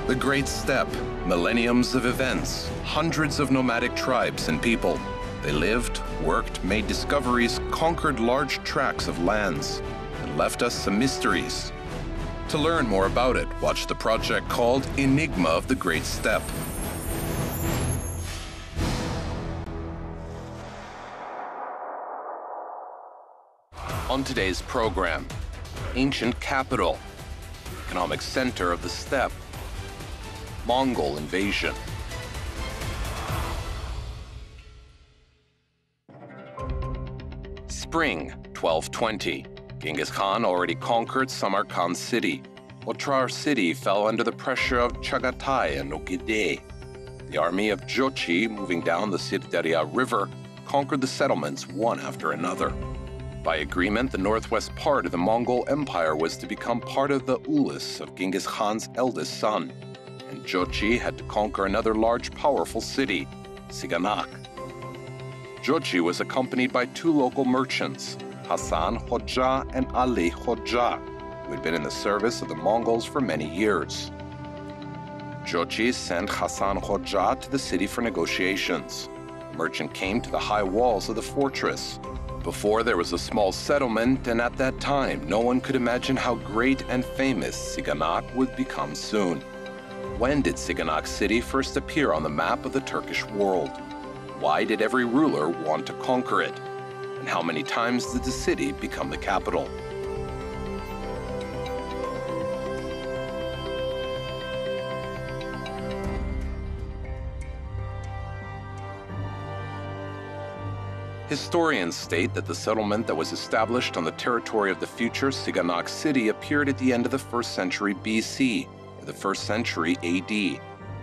The Great Steppe, millenniums of events, hundreds of nomadic tribes and people. They lived, worked, made discoveries, conquered large tracts of lands, and left us some mysteries. To learn more about it, watch the project called Enigma of the Great Steppe. On today's program, ancient capital, economic center of the steppe, Mongol invasion. Spring 1220. Genghis Khan already conquered Samarkand city. Otrar city fell under the pressure of Chagatai and Ogide. The army of Joly, moving down the Sirdarya River, conquered the settlements one after another. By agreement, the northwest part of the Mongol Empire was to become part of the Ulus of Genghis Khan's eldest son, and Joly had to conquer another large, powerful city, Sigynaq. Joly was accompanied by two local merchants, Hasan Hoxha and Ali Hoxha, who had been in the service of the Mongols for many years. Joly sent Hasan Hoxha to the city for negotiations. The merchant came to the high walls of the fortress. Before, there was a small settlement, and at that time, no one could imagine how great and famous Sigynaq would become soon. When did Sigynaq city first appear on the map of the Turkish world? Why did every ruler want to conquer it? And how many times did the city become the capital? Historians state that the settlement that was established on the territory of the future Sigynaq city appeared at the end of the 1st century BC, or the 1st century AD. It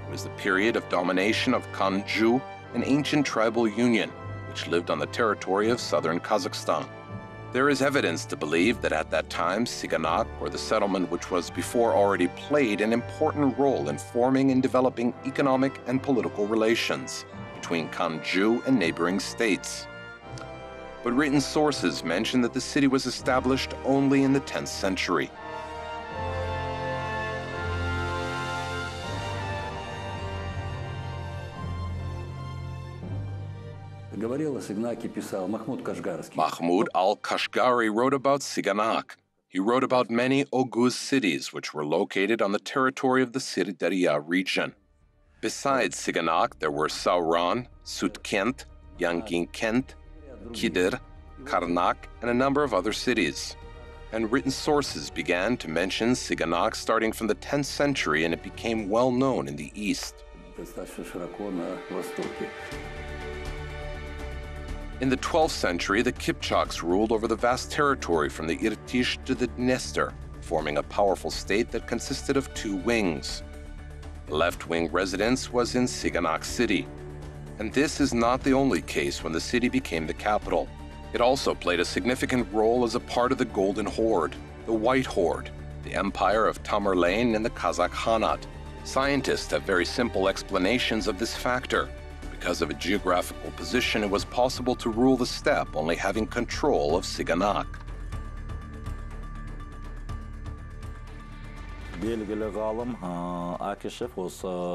was the period of domination of Khanju, an ancient tribal union, which lived on the territory of southern Kazakhstan. There is evidence to believe that at that time, Sigynaq, or the settlement which was before already played an important role in forming and developing economic and political relations between Khanju and neighboring states. But written sources mention that the city was established only in the 10th century. Mahmud al-Kashgari wrote about Sigynaq. He wrote about many Oghuz cities which were located on the territory of the Sirdarya region. Besides Sigynaq, there were Sauran, Sutkent, Yanginkent, Kidir, Karnak, and a number of other cities. And written sources began to mention Sigynaq starting from the 10th century, and it became well known in the east. In the 12th century, the Kipchaks ruled over the vast territory from the Irtysh to the Dniester, forming a powerful state that consisted of two wings. The left-wing residence was in Sigynaq city. And this is not the only case when the city became the capital. It also played a significant role as a part of the Golden Horde, the White Horde, the empire of Tamerlane and the Kazakh Khanate. Scientists have very simple explanations of this factor. Because of a geographical position, it was possible to rule the steppe only having control of Sigynaq.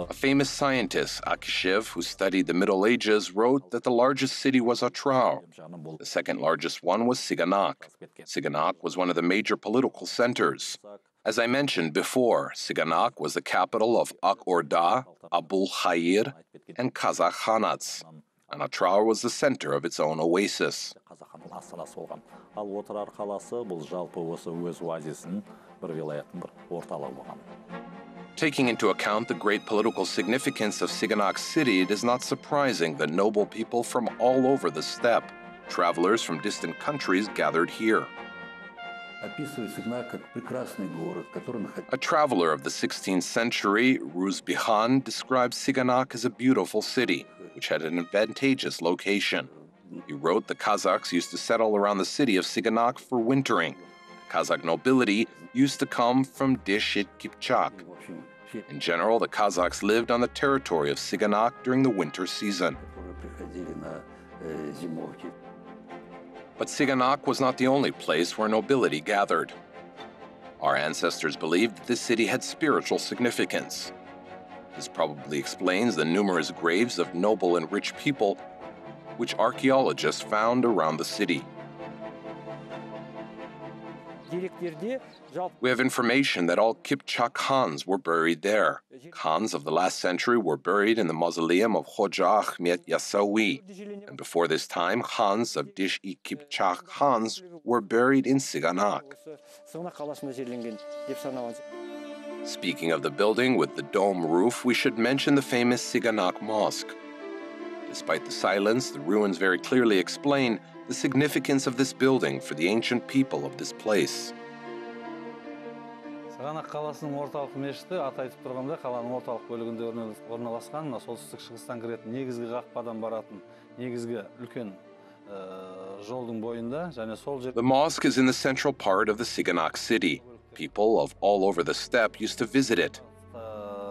A famous scientist, Akishev, who studied the Middle Ages, wrote that the largest city was Otrar. The second largest one was Sigynaq. Sigynaq was one of the major political centers. As I mentioned before, Sigynaq was the capital of Ak-Orda, Abul Khair, and Kazakh Khanates, and Otrar was the center of its own oasis. Taking into account the great political significance of Sigynaq city, it is not surprising that noble people from all over the steppe, travelers from distant countries, gathered here. A traveler of the 16th century, Ruzbihan, describes Sigynaq as a beautiful city, which had an advantageous location. He wrote the Kazakhs used to settle around the city of Sigynaq for wintering. Kazakh nobility used to come from Dishit Kipchak. In general, the Kazakhs lived on the territory of Sigynaq during the winter season. But Sigynaq was not the only place where nobility gathered. Our ancestors believed that this city had spiritual significance. This probably explains the numerous graves of noble and rich people which archaeologists found around the city. We have information that all Kipchak Khans were buried there. Khans of the last century were buried in the mausoleum of Khoja Ahmed Yassawi, and before this time, Khans of Dish-i Kipchak Khans were buried in Sighnaq. Speaking of the building with the dome roof, we should mention the famous Sigyn Och Mosque. Despite the silence, the ruins very clearly explain the significance of this building for the ancient people of this place. Sighnaq қаласының орталық мешіті аты айтып тұрғандай қаланың орталық бөлігінде орналасқан, солтүстік шығыстан кіретін негізгі қақпадан баратын негізгі үлкен жолдың бойында және сол жерде. The mosque is in the central part of the Sigynaq city. People of all over the steppe used to visit it.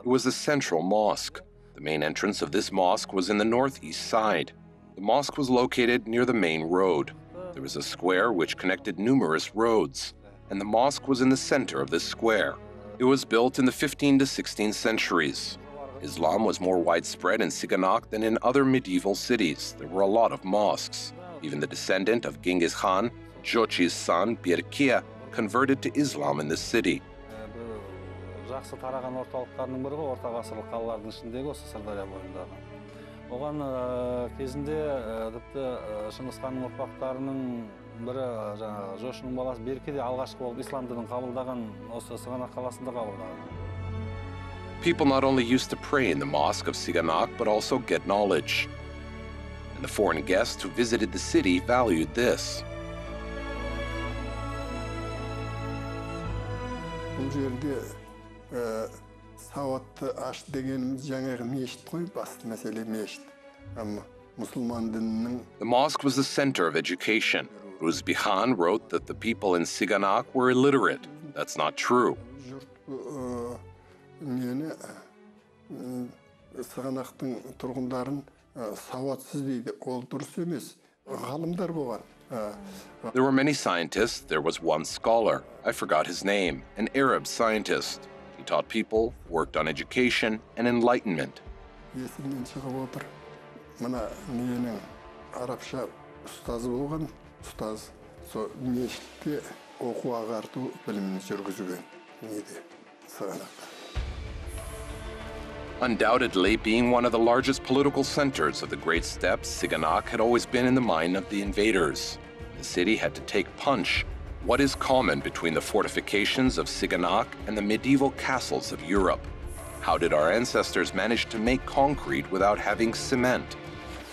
It was the central mosque. The main entrance of this mosque was in the northeast side. The mosque was located near the main road. There was a square which connected numerous roads, and the mosque was in the center of this square. It was built in the 15th to 16th centuries. Islam was more widespread in Sigynaq than in other medieval cities. There were a lot of mosques. Even the descendant of Genghis Khan, Jochi's son, Birkiya, converted to Islam in this city. Жақсы тараған орталықтарының бірі ғой, орта ғасырлық қалалардың ішіндегі осы Сырдария бойындағы. Оған кезінде тіпті Шыңғыс ханның ұрпақтарының бірі жаңағы Жошының баласы Берке де алғашқы болып ислам дінін қабылдаған осы Sighnaq қаласында қабылдаған. People not only used to pray in the mosque of Sigynaq, but also get knowledge. And the foreign guests who visited the city valued this. Бұл жерде сауатты аш дегеніміз жаңағы мешіт қой, басты мәселе мешіт. Мұсылман дінінің. The mosque was the center of education. Rusbi Khan wrote that the people in Sigynaq were illiterate. That's not true. Мені Sigynaqтың тұрғындарын сауатсыз дейді. Ол дұрыс емес. Ғалымдар болған. There were many scientists. There was one scholar. I forgot his name, an Arab scientist. He taught people, worked on education and enlightenment. Есімнен шығып отыр. Мына менің арабша ұстазы болған, ұстаз. Сол мешітте оқу ағарту білімін жүргізген. Неде? Sigynaqта. Undoubtedly, being one of the largest political centers of the Great Steppe, Sigynaq had always been in the mind of the invaders. The city had to take punch. What is common between the fortifications of Sigynaq and the medieval castles of Europe? How did our ancestors manage to make concrete without having cement?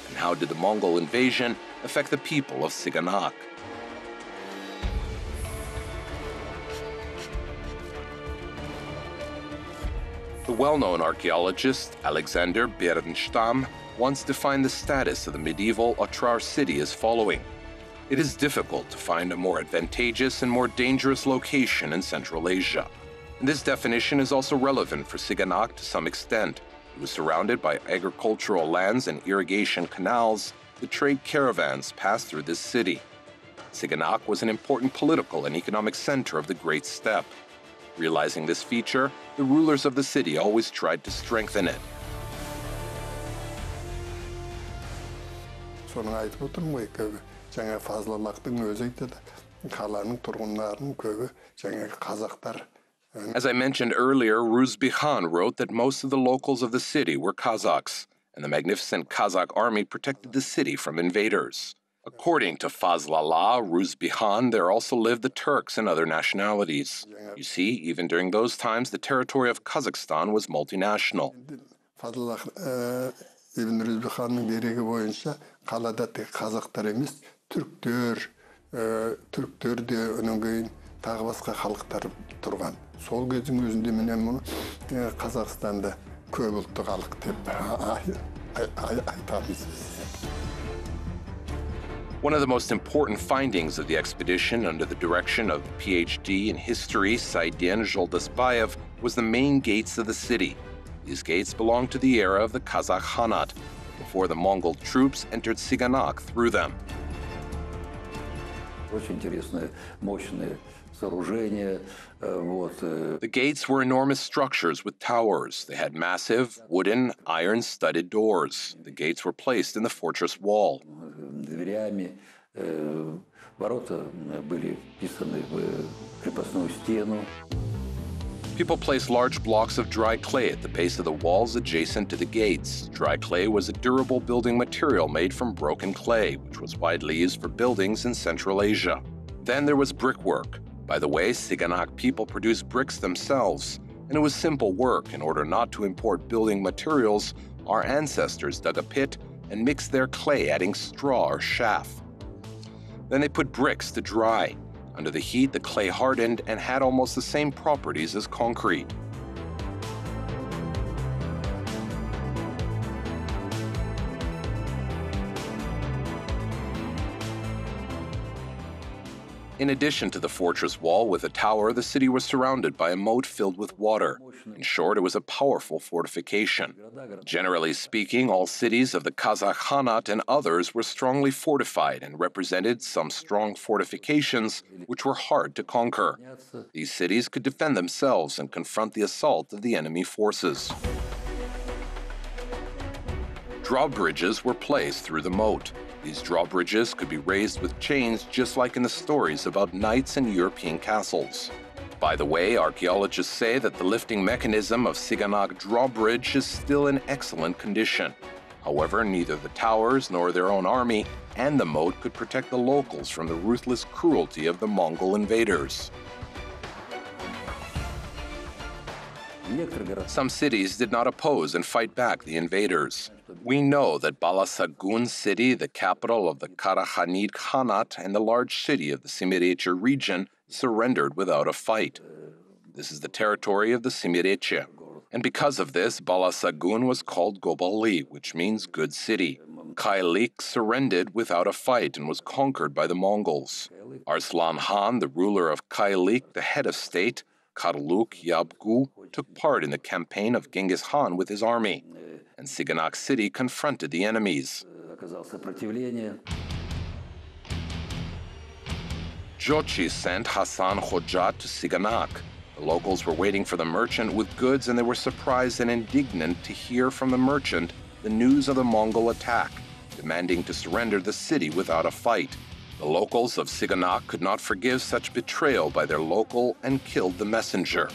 And how did the Mongol invasion affect the people of Sigynaq? The well-known archaeologist Alexander Berenstam once defined the status of the medieval Otrar city as following. It is difficult to find a more advantageous and more dangerous location in Central Asia. And this definition is also relevant for Sigynaq to some extent. It was surrounded by agricultural lands and irrigation canals. The trade caravans passed through this city. Sigynaq was an important political and economic center of the Great Steppe. Realizing this feature, the rulers of the city always tried to strengthen it. Соның айтып отырмын ғой, көбі жаңа Фазлаллахтың өзі айтады. Қаланың тұрғындарының көбі жаңағы қазақтар. As I mentioned earlier, Rusbi Khan wrote that most of the locals of the city were Kazakhs, and the magnificent Kazakh army protected the city from invaders. According to Fazlallah Rusbi Khan, there also lived the Turks and other nationalities. You see, even during those times, the territory of Kazakhstan was multinational. Fazlallah Ibn Rusbi Khanның дерегі бойынша қалада тек қазақтар емес, түріктер де өнен кейін тағы басқа халықтар тұрған. Сол кездің өзінде міне мұны Қазақстанда көп ұлтты халық деп айтамыз. One of the most important findings of the expedition under the direction of the PhD in history Sigyn Och was the main gates of the city. These gates belonged to the era of the Kazakh Khanate, before the Mongol troops entered Sigynaq through them. Очень интересные, мощные The gates were enormous structures with towers. They had massive, wooden, iron-studded doors. The gates were placed in the fortress wall. People placed large blocks of dry clay at the base of the walls adjacent to the gates. Dry clay was a durable building material made from broken clay, which was widely used for buildings in Central Asia. Then there was brickwork. By the way, Sigynaq people produced bricks themselves, and it was simple work. In order not to import building materials, our ancestors dug a pit and mixed their clay, adding straw or chaff. Then they put bricks to dry. Under the heat, the clay hardened and had almost the same properties as concrete. In addition to the fortress wall with a tower, the city was surrounded by a moat filled with water. In short, it was a powerful fortification. Generally speaking, all cities of the Kazakh Khanate and others were strongly fortified and represented some strong fortifications which were hard to conquer. These cities could defend themselves and confront the assault of the enemy forces. Drawbridges were placed through the moat. These drawbridges could be raised with chains just like in the stories about knights in European castles. By the way, archaeologists say that the lifting mechanism of Sigynaq drawbridge is still in excellent condition. However, neither the towers nor their own army and the moat could protect the locals from the ruthless cruelty of the Mongol invaders. Some cities did not oppose and fight back the invaders. We know that Balasagun city, the capital of the Karaghanid Khanate and the large city of the Simirece region, surrendered without a fight. This is the territory of the Simirece. And because of this, Balasagun was called Gobali, which means good city. Kaylik surrendered without a fight and was conquered by the Mongols. Arslan Khan, the ruler of Kaylik, the head of state, Karluk Yabgu, took part in the campaign of Genghis Khan with his army, and Sigynaq city confronted the enemies. Joly sent Hassan Khojat to Sigynaq. The locals were waiting for the merchant with goods, and they were surprised and indignant to hear from the merchant the news of the Mongol attack, demanding to surrender the city without a fight. The locals of Sigynaq could not forgive such betrayal by their local and killed the messenger.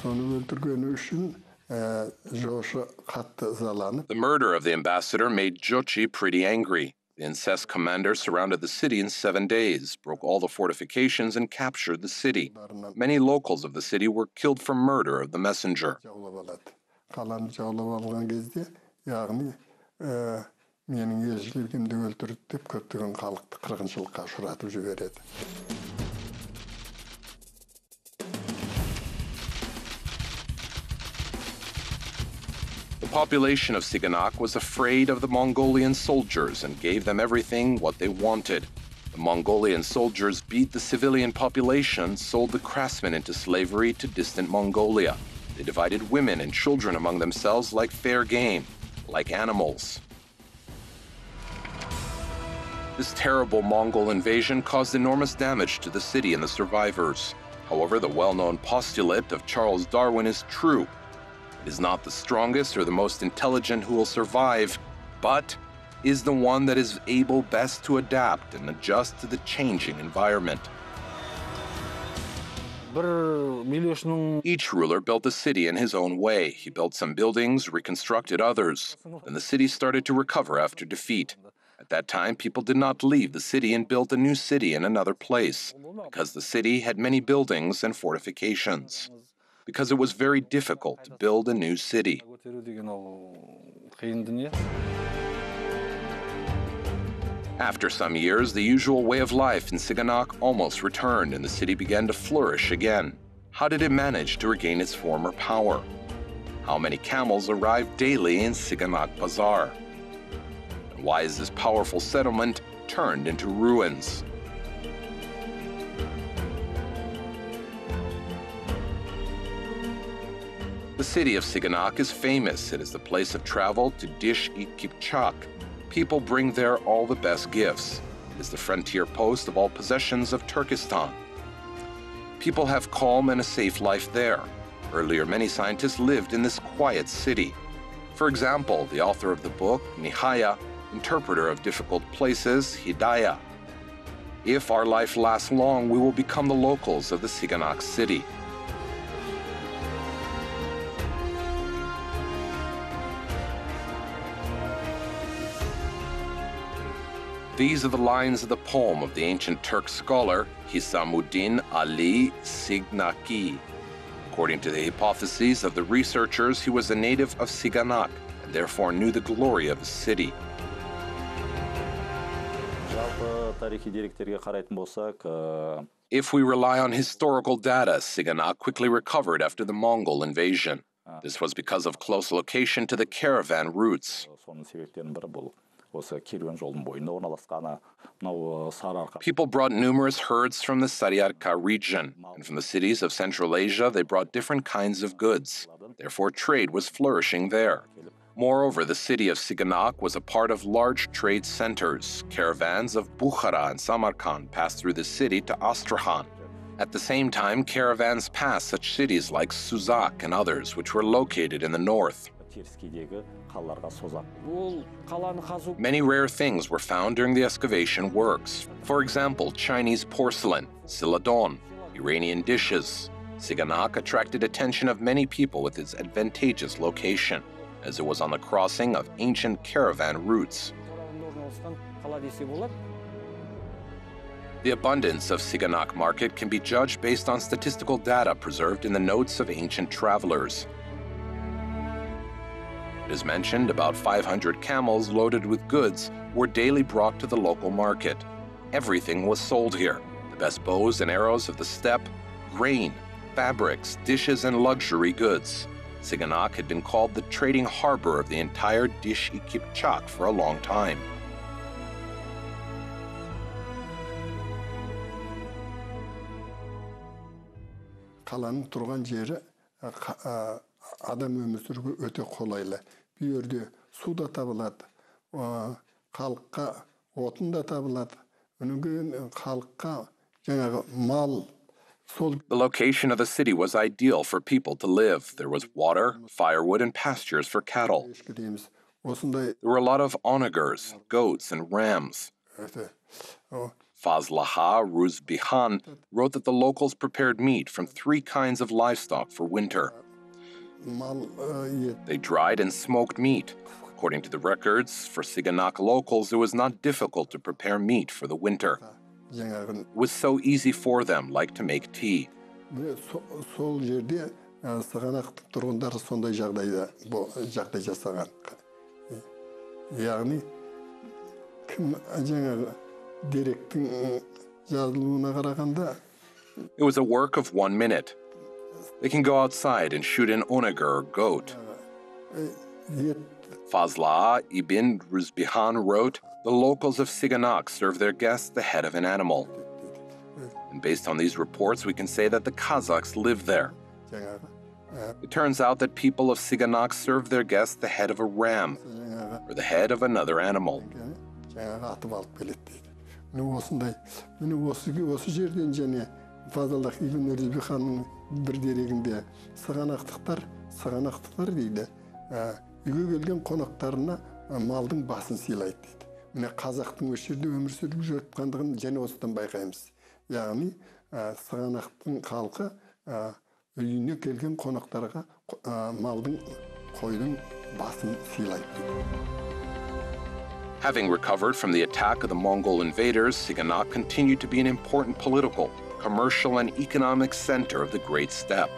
The murder of the ambassador made Joly pretty angry. The incensed commander surrounded the city in 7 days, broke all the fortifications, and captured the city. Many locals of the city were killed for murder of the messenger. The population of Sigynaq was afraid of the Mongolian soldiers and gave them everything what they wanted. The Mongolian soldiers beat the civilian population, sold the craftsmen into slavery to distant Mongolia. They divided women and children among themselves like fair game, like animals. This terrible Mongol invasion caused enormous damage to the city and the survivors. However, the well-known postulate of Charles Darwin is true. It is not the strongest or the most intelligent who will survive, but is the one that is able best to adapt and adjust to the changing environment. Each ruler built a city in his own way. He built some buildings, reconstructed others. Then the city started to recover after defeat. At that time, people did not leave the city and built a new city in another place, because the city had many buildings and fortifications. Because it was very difficult to build a new city. After some years, the usual way of life in Sigynaq almost returned and the city began to flourish again. How did it manage to regain its former power? How many camels arrived daily in Sigynaq Bazaar? And why is this powerful settlement turned into ruins? The city of Sigynaq is famous. It is the place of travel to Dish-i-Kipchak. People bring there all the best gifts. It is the frontier post of all possessions of Turkestan. People have calm and a safe life there. Earlier, many scientists lived in this quiet city. For example, the author of the book, Nihaya, interpreter of difficult places, Hidayah. If our life lasts long, we will become the locals of the Sigyn Och city. These are the lines of the poem of the ancient Turk scholar Hisamuddin Ali Sighnaqi. According to the hypotheses of the researchers, he was a native of Sigynaq and therefore knew the glory of his city. If we rely on historical data, Sigynaq quickly recovered after the Mongol invasion. This was because of close location to the caravan routes. People brought numerous herds from the Saryarka region, and from the cities of Central Asia they brought different kinds of goods. Therefore, trade was flourishing there. Moreover, the city of Sigynaq was a part of large trade centers. Caravans of Bukhara and Samarkand passed through the city to Astrakhan. At the same time, caravans passed such cities like Suzak and others, which were located in the north. Many rare things were found during the excavation works. For example, Chinese porcelain, Celadon, Iranian dishes. Sigynaq attracted attention of many people with its advantageous location, as it was on the crossing of ancient caravan routes. The abundance of Sigyn Och market can be judged based on statistical data preserved in the notes of ancient travelers. It is mentioned about 500 camels loaded with goods were daily brought to the local market. Everything was sold here: the best bows and arrows of the steppe, grain, fabrics, dishes, and luxury goods. Sigyn Och had been called the trading harbor of the entire Dish-i Kipchak for a long time. Қаланың тұрған жері адам өмір сүруге өте қолайлы. Bu yerde su da табылады, халыққа отын да табылады. Өнүген халыққа жаңағы мал. The location of the city was ideal for people to live. There was water, firewood, and pastures for cattle. There were a lot of onagers, goats, and rams. Fazlaha Ruzbihan wrote that the locals prepared meat from 3 kinds of livestock for winter. They dried and smoked meat. According to the records, for Sigyn Och locals, it was not difficult to prepare meat for the winter. It was so easy for them, like to make tea. Сол жерде Sigynaq тұрғындары сондай жағдай жасаған. Яғни кім жаңағы деректің жазылуына қарағанда It was a work of 1 minute. They can go outside and shoot an onager or goat. Fazla ibn Ruzbihan wrote, the locals of Sigyn Och serve their guests the head of an animal. And based on these reports, we can say that the Kazakhs live there. It turns out that people of Sigyn Och serve their guests the head of a ram, or the head of another animal. Осы жерден және Фазылдақ Ибн Рузбиханның бір дерегінде Sigynақтықтар дейді, үйге келген қонақтарына малдың басын сыйлайды дейді. Міне қазақтың осы жерде өмір сүріп жатқандығын және осыдан байқаймыз. Яғни Sigynақтың халқы үйіне келген қонақтарға малдың, қойдың басын сыйлайды дейді. Having recovered from the attack of the Mongol invaders, Sigyn Och continued to be an important political, commercial, and economic center of the Great Steppe.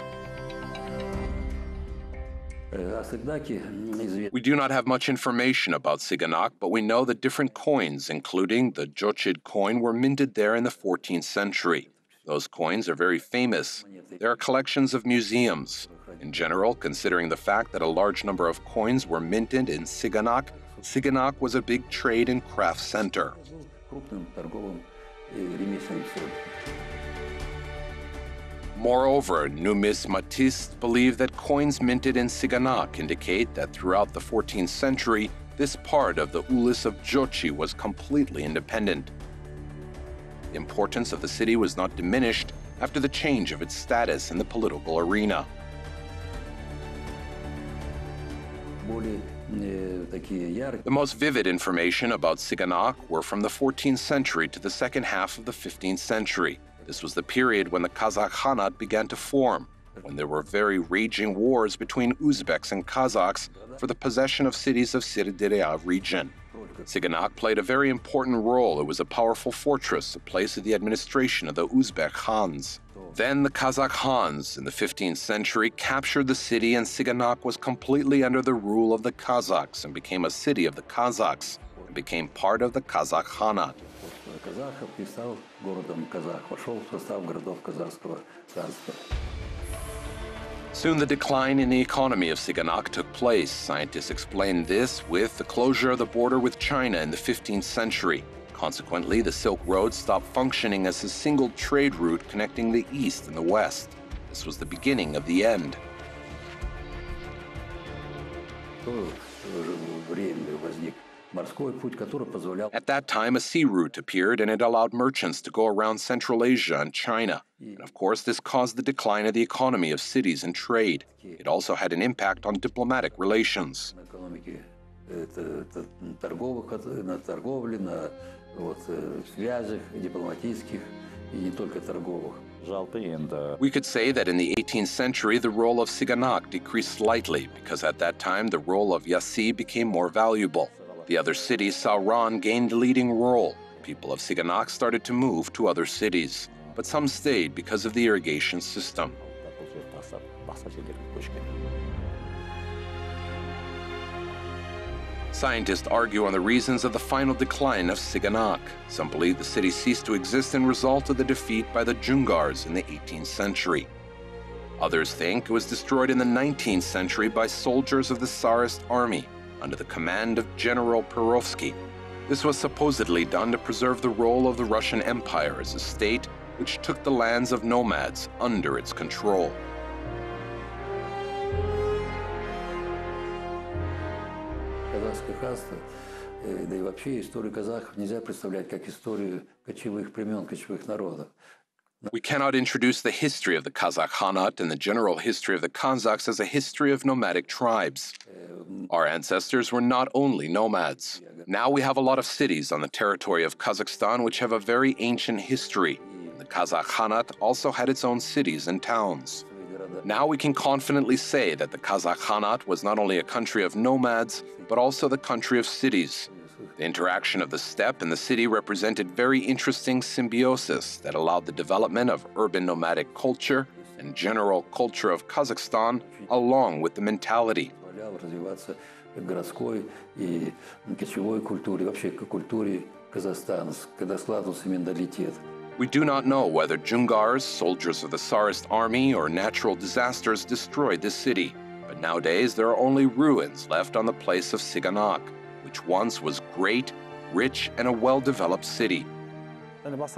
We do not have much information about Sigyn Och, but we know that different coins, including the Jochid coin, were minted there in the 14th century. Those coins are very famous. There are collections of museums. In general, considering the fact that a large number of coins were minted in Sigyn Och was a big trade and craft center. Moreover, numismatists believe that coins minted in Sigyn Och indicate that throughout the 14th century, this part of the Ulis of Jochi was completely independent. The importance of the city was not diminished after the change of its status in the political arena. The most vivid information about Sigynaq were from the 14th century to the second half of the 15th century. This was the period when the Kazakh Khanate began to form, when there were very raging wars between Uzbeks and Kazakhs for the possession of cities of Sirdarya region. Sigynaq played a very important role. It was a powerful fortress, a place of the administration of the Uzbek Khans. Then the Kazakh Khans in the 15th century captured the city, and Sigynaq was completely under the rule of the Kazakhs and became a city of the Kazakhs and became part of the Kazakh Khanate. Soon the decline in the economy of Sigynaq took place. Scientists explained this with the closure of the border with China in the 15th century. Consequently, the Silk Road stopped functioning as a single trade route connecting the East and the West. This was the beginning of the end. At that time, a sea route appeared, and it allowed merchants to go around Central Asia and China. And of course, this caused the decline of the economy of cities and trade. It also had an impact on diplomatic relations. We could say that in the 18th century, the role of Sigynaq decreased slightly, because at that time, the role of Yassi became more valuable. The other cities saw Ran gained a leading role. People of Sigynaq started to move to other cities, but some stayed because of the irrigation system. Scientists argue on the reasons of the final decline of Sigynaq. Some believe the city ceased to exist as a result of the defeat by the Jungars in the 18th century. Others think it was destroyed in the 19th century by soldiers of the Tsarist army under the command of General Perovsky. This was supposedly done to preserve the role of the Russian Empire as a state which took the lands of nomads under its control. Казахское ханство, да и вообще историю казахов нельзя представлять как историю кочевых племен, кочевых народов. We cannot introduce the history of the Kazakh Khanate and the general history of the Kazakhs as a history of nomadic tribes. Our ancestors were not only nomads. Now we have a lot of cities on the territory of Kazakhstan which have a very ancient history. The Kazakh Khanate also had its own cities and towns. Now we can confidently say that the Kazakh Khanate was not only a country of nomads, but also the country of cities. The interaction of the steppe and the city represented very interesting symbiosis that allowed the development of urban nomadic culture and general culture of Kazakhstan, along with the mentality. We do not know whether Jungars, soldiers of the Tsarist army, or natural disasters destroyed this city, but nowadays there are only ruins left on the place of Sigynaq, which once was great, rich, and a well-developed city. Remains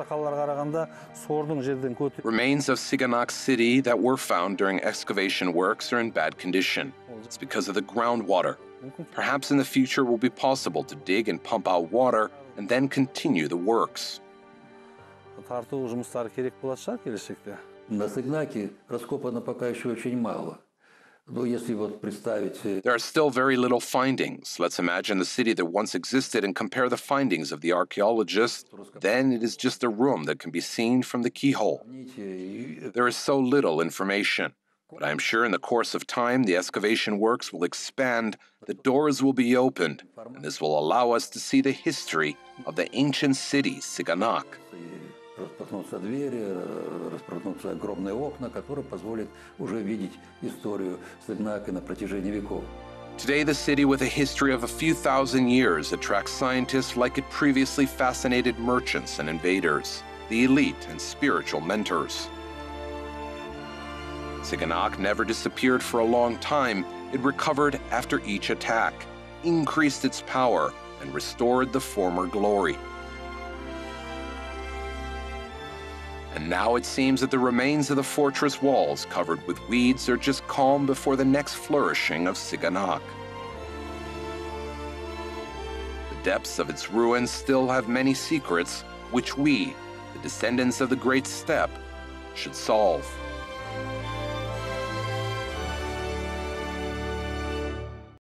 of Sigynaq city that were found during excavation works are in bad condition. It's because of the groundwater. Perhaps in the future it will be possible to dig and pump out water and then continue the works. На Sighnaq'е раскопано пока еще очень мало. There are still very little findings. Let's imagine the city that once existed and compare the findings of the archaeologists. Then it is just a room that can be seen from the keyhole. There is so little information. But I am sure in the course of time, the excavation works will expand, the doors will be opened, and this will allow us to see the history of the ancient city, Sigynaq. Распахнутся двери, распахнутся огромные окна, которые позволят уже видеть историю Sighnaq'а на протяжении веков. Today, the city with a history of a few thousand years attracts scientists like it previously fascinated merchants and invaders, the elite and spiritual mentors. Sigynaq never disappeared for a long time. It recovered after each attack, increased its power, and restored the former glory. And now it seems that the remains of the fortress walls covered with weeds are just calm before the next flourishing of Sigynaq. depths of its ruins still have many secrets which we, the descendants of the great steppe, should solve.